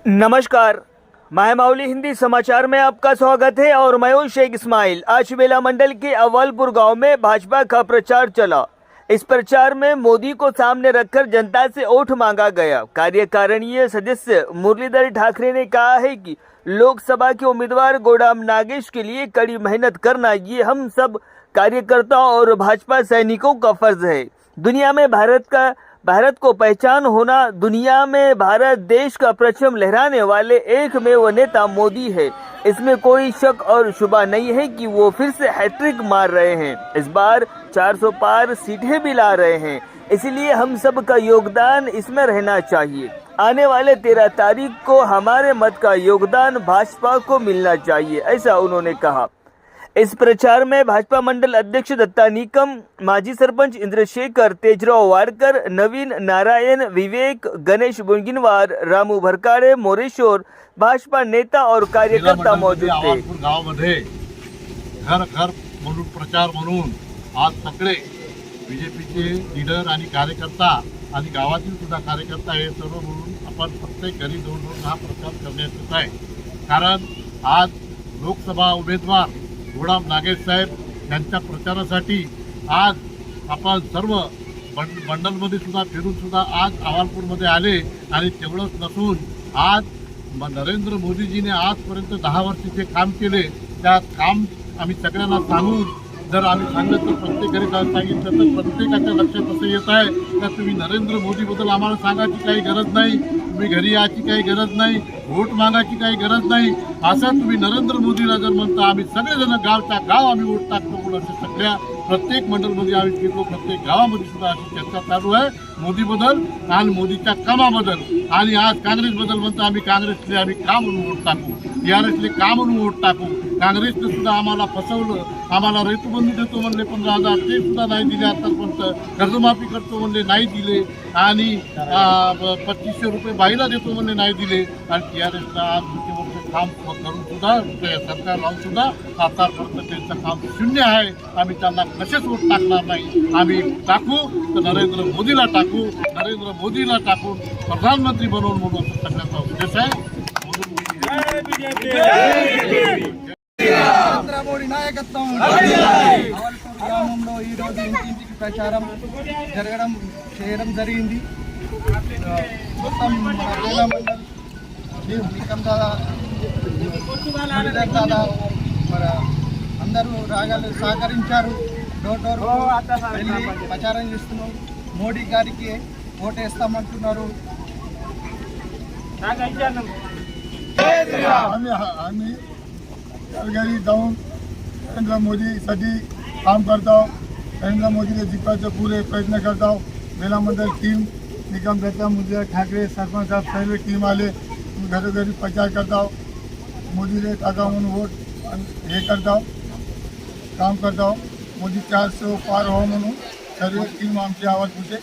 नमस्कार, मैं माउली हिंदी समाचार में आपका स्वागत है और मैं हूं शेख इस्माइल। आज बेला मंडल के अव्वलपुर गांव में भाजपा का प्रचार चला। इस प्रचार में मोदी को सामने रखकर जनता से वोट मांगा गया। कार्यकारिणी सदस्य मुरलीधर ठाकरे ने कहा है कि लोकसभा के उम्मीदवार गोडाम नागेश के लिए कड़ी मेहनत करना ये हम सब कार्यकर्ताओं और भाजपा सैनिकों का फर्ज है। दुनिया में भारत को पहचान होना, दुनिया में भारत देश का परचम लहराने वाले एकमेव नेता मोदी है। इसमें कोई शक और शुबा नहीं है कि वो फिर से हैट्रिक मार रहे हैं। इस बार 400 पार सीटें भी ला रहे हैं, इसलिए हम सब का योगदान इसमें रहना चाहिए। आने वाले 13 तारीख को हमारे मत का योगदान भाजपा को मिलना चाहिए, ऐसा उन्होंने कहा। इस प्रचार में भाजपा मंडल अध्यक्ष दत्ता निकम, माजी सरपंच इंद्रशेखर तेजराव वाडकर, नवीन नारायण, विवेक, गणेश बुंगिनवार, रामू भरकाड़े, मोरेश्वर भाजपा नेता और कार्यकर्ता मौजूद थे। गावामध्ये घर घर म्हणून प्रचार म्हणून आज सगळे बीजेपीचे लीडर आणि कार्यकर्ता आणि गावातील सुद्धा कार्यकर्ता हे सर्व म्हणून आपण प्रत्येक घरी जाऊन हा प्रचार करण्यात येत आहे। कारण आज लोकसभा उमेदवार गोडाम नागेश साहेब यांच्या प्रचारासाठी आज आपण सर्व मंडलमध्ये सुद्धा फिरून सुद्धा आज अव्वलपूरमध्ये आले आणि तेवढंच नसून आज नरेंद्र मोदीजीने आजपर्यंत 10 वर्षाचे काम केले। त्या काम आम्ही सगळ्यांना सांगून जर आम्ही सांगितलं तर प्रत्येक घरी जाऊन सांगितलं तर प्रत्येकाच्या लक्षात असं येत आहे की तुम्ही नरेंद्र मोदीबद्दल आम्हाला सांगायची काही गरज नाही, तुम्ही घरी यायची काही गरज नाही, वोट मागायची काही गरज नाही। असं तुम्ही नरेंद्र मोदीला जर म्हणता आम्ही सगळेजण गावच्या गाव आम्ही वोट टाकतो म्हणून असे सगळ्या प्रत्येक मंडलमध्ये आम्ही फिरलो, प्रत्येक गावामध्ये सुद्धा अशी चर्चा चालू आहे मोदीबद्दल आणि मोदीच्या कामाबद्दल। आणि आज काँग्रेसबद्दल म्हणता आम्ही काँग्रेसले आम्ही का म्हणून वोट टाकू, टीआरएसले का म्हणून वोट टाकू। काँग्रेसने सुद्धा आम्हाला फसवलं, आम्हाला ऋतुबंधू देतो म्हणले 15,000 ते सुद्धा नाही दिले, आतापर्यंत कर्जमाफी करतो म्हणले नाही दिले आणि 2500 रुपये बाईला देतो म्हणले नाही दिले। आणि टीआरएसला आज काम करून सुद्धा सरकार लावून सुद्धा आतापर्यंत त्यांचं काम शून्य आहे। आम्ही त्यांना कसेच वोट टाकणार नाही, आम्ही टाकू तर नरेंद्र मोदीला टाकू, नरेंद्र मोदीला टाकून प्रधानमंत्री बनवून म्हणून सगळ्यांचा उद्देश आहे। నరేంద్ర మోడీ నాయకత్వం అవ్వలపూర్ గ్రామంలో ఈ రోజు ఇంటింటికి ప్రచారం చేయడం జరిగింది। మొత్తం వేల మండల్ నికం దాదా మరి అందరూ రాగాలు సహకరించారు। డోర్ డోర్ వెళ్ళి ప్రచారం చేస్తున్నాం, మోడీ గారికి ఓటేస్తామంటున్నారు। आम्ही घरी जाऊन नरेंद्र मोदीसाठी काम करतो, नरेंद्र मोदीला जिंकायचे पुरे प्रयत्न करतो। बेला मंडल टीम निकम दत्ता मुरलीधर ठाकरे सरपंच साहब सर्व टीम आले, घरोघरी प्रचार करतो, मोदीला टाका म्हणून वोट हे करतो, काम करतो। मोदी 400 पार हो म्हणून सर्व टीम आमची अव्वलपूरचे